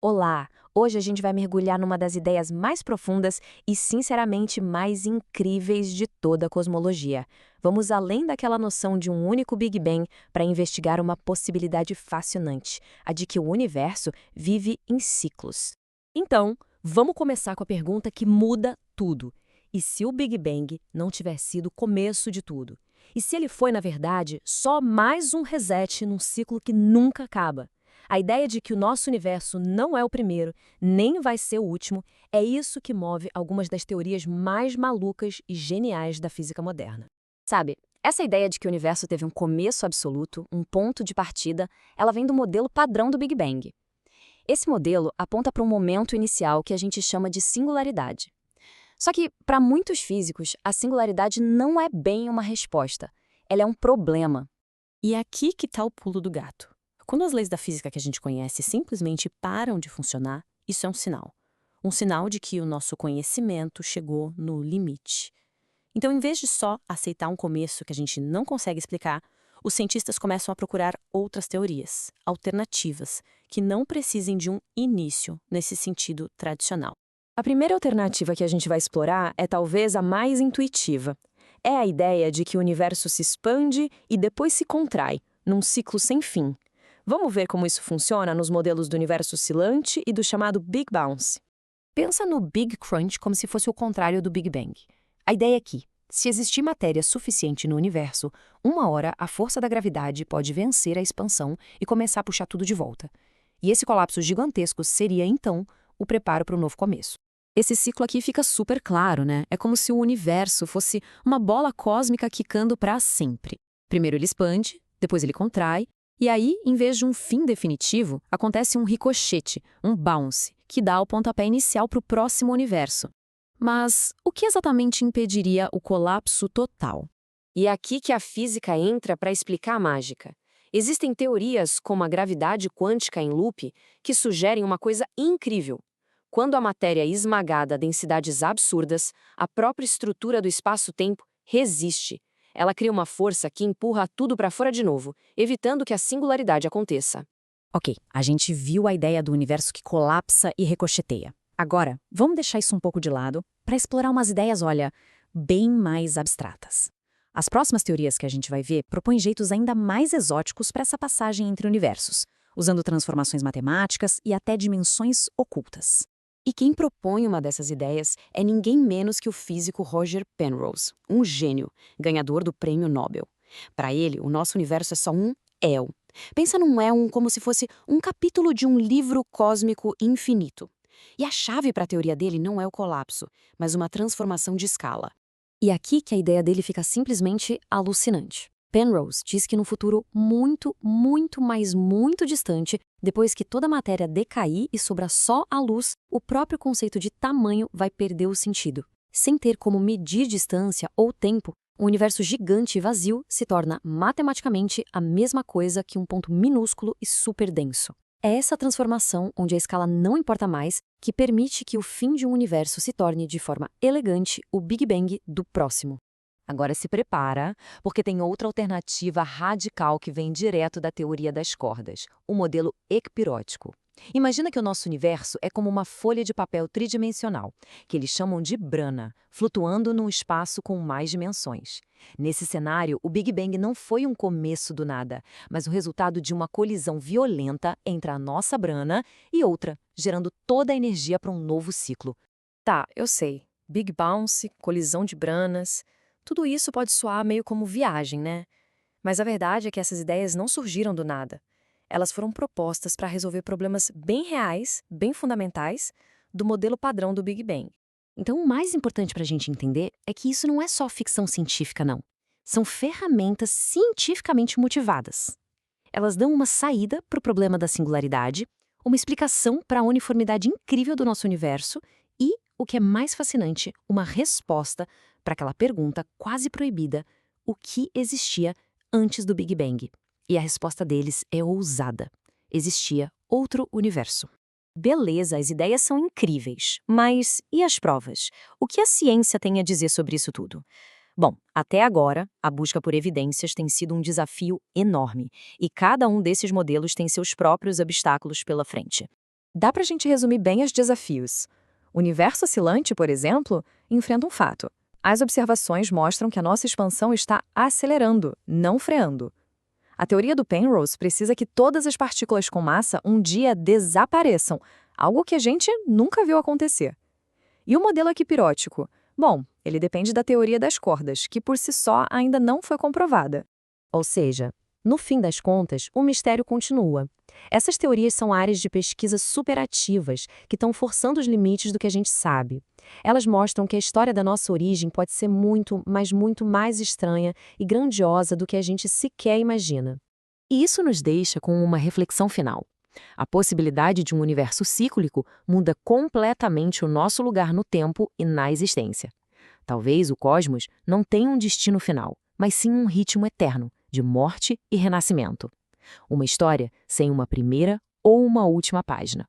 Olá! Hoje a gente vai mergulhar numa das ideias mais profundas e, sinceramente, mais incríveis de toda a cosmologia. Vamos além daquela noção de um único Big Bang para investigar uma possibilidade fascinante, a de que o universo vive em ciclos. Então, vamos começar com a pergunta que muda tudo. E se o Big Bang não tiver sido o começo de tudo? E se ele foi, na verdade, só mais um reset num ciclo que nunca acaba? A ideia de que o nosso universo não é o primeiro, nem vai ser o último, é isso que move algumas das teorias mais malucas e geniais da física moderna. Sabe, essa ideia de que o universo teve um começo absoluto, um ponto de partida, ela vem do modelo padrão do Big Bang. Esse modelo aponta para um momento inicial que a gente chama de singularidade. Só que, para muitos físicos, a singularidade não é bem uma resposta, ela é um problema. E é aqui que está o pulo do gato. Quando as leis da física que a gente conhece simplesmente param de funcionar, isso é um sinal. Um sinal de que o nosso conhecimento chegou no limite. Então, em vez de só aceitar um começo que a gente não consegue explicar, os cientistas começam a procurar outras teorias, alternativas, que não precisem de um início nesse sentido tradicional. A primeira alternativa que a gente vai explorar é talvez a mais intuitiva. É a ideia de que o universo se expande e depois se contrai, num ciclo sem fim. Vamos ver como isso funciona nos modelos do universo oscilante e do chamado Big Bounce. Pensa no Big Crunch como se fosse o contrário do Big Bang. A ideia é que, se existir matéria suficiente no universo, uma hora a força da gravidade pode vencer a expansão e começar a puxar tudo de volta. E esse colapso gigantesco seria, então, o preparo para o novo começo. Esse ciclo aqui fica super claro, né? É como se o universo fosse uma bola cósmica quicando para sempre. Primeiro ele expande, depois ele contrai, e aí, em vez de um fim definitivo, acontece um ricochete, um bounce, que dá o pontapé inicial para o próximo universo. Mas o que exatamente impediria o colapso total? E é aqui que a física entra para explicar a mágica. Existem teorias, como a gravidade quântica em loop, que sugerem uma coisa incrível. Quando a matéria é esmagada a densidades absurdas, a própria estrutura do espaço-tempo resiste. Ela cria uma força que empurra tudo para fora de novo, evitando que a singularidade aconteça. Ok, a gente viu a ideia do universo que colapsa e ricocheteia. Agora, vamos deixar isso um pouco de lado para explorar umas ideias, olha, bem mais abstratas. As próximas teorias que a gente vai ver propõem jeitos ainda mais exóticos para essa passagem entre universos, usando transformações matemáticas e até dimensões ocultas. E quem propõe uma dessas ideias é ninguém menos que o físico Roger Penrose, um gênio, ganhador do Prêmio Nobel. Para ele, o nosso universo é só um éon. Pensa num éon como se fosse um capítulo de um livro cósmico infinito. E a chave para a teoria dele não é o colapso, mas uma transformação de escala. E aqui que a ideia dele fica simplesmente alucinante. Penrose diz que no futuro muito, muito, mas muito distante, depois que toda a matéria decair e sobrar só a luz, o próprio conceito de tamanho vai perder o sentido. Sem ter como medir distância ou tempo, um universo gigante e vazio se torna matematicamente a mesma coisa que um ponto minúsculo e super denso. É essa transformação, onde a escala não importa mais, que permite que o fim de um universo se torne de forma elegante o Big Bang do próximo. Agora se prepara, porque tem outra alternativa radical que vem direto da teoria das cordas, o modelo ecpirótico. Imagina que o nosso universo é como uma folha de papel tridimensional, que eles chamam de brana, flutuando num espaço com mais dimensões. Nesse cenário, o Big Bang não foi um começo do nada, mas o resultado de uma colisão violenta entre a nossa brana e outra, gerando toda a energia para um novo ciclo. Tá, eu sei. Big Bounce, colisão de branas. Tudo isso pode soar meio como viagem, né? Mas a verdade é que essas ideias não surgiram do nada. Elas foram propostas para resolver problemas bem reais, bem fundamentais, do modelo padrão do Big Bang. Então, o mais importante para a gente entender é que isso não é só ficção científica, não. São ferramentas cientificamente motivadas. Elas dão uma saída para o problema da singularidade, uma explicação para a uniformidade incrível do nosso universo e, o que é mais fascinante, uma resposta para aquela pergunta quase proibida: o que existia antes do Big Bang? E a resposta deles é ousada. Existia outro universo. Beleza, as ideias são incríveis, mas e as provas? O que a ciência tem a dizer sobre isso tudo? Bom, até agora, a busca por evidências tem sido um desafio enorme, e cada um desses modelos tem seus próprios obstáculos pela frente. Dá pra gente resumir bem os desafios. O universo oscilante, por exemplo, enfrenta um fato. As observações mostram que a nossa expansão está acelerando, não freando. A teoria do Penrose precisa que todas as partículas com massa um dia desapareçam, algo que a gente nunca viu acontecer. E o modelo equipirótico? Bom, ele depende da teoria das cordas, que por si só ainda não foi comprovada. Ou seja, no fim das contas, o mistério continua. Essas teorias são áreas de pesquisa superativas que estão forçando os limites do que a gente sabe. Elas mostram que a história da nossa origem pode ser muito, mas muito mais estranha e grandiosa do que a gente sequer imagina. E isso nos deixa com uma reflexão final. A possibilidade de um universo cíclico muda completamente o nosso lugar no tempo e na existência. Talvez o cosmos não tenha um destino final, mas sim um ritmo eterno, de morte e renascimento. Uma história sem uma primeira ou uma última página.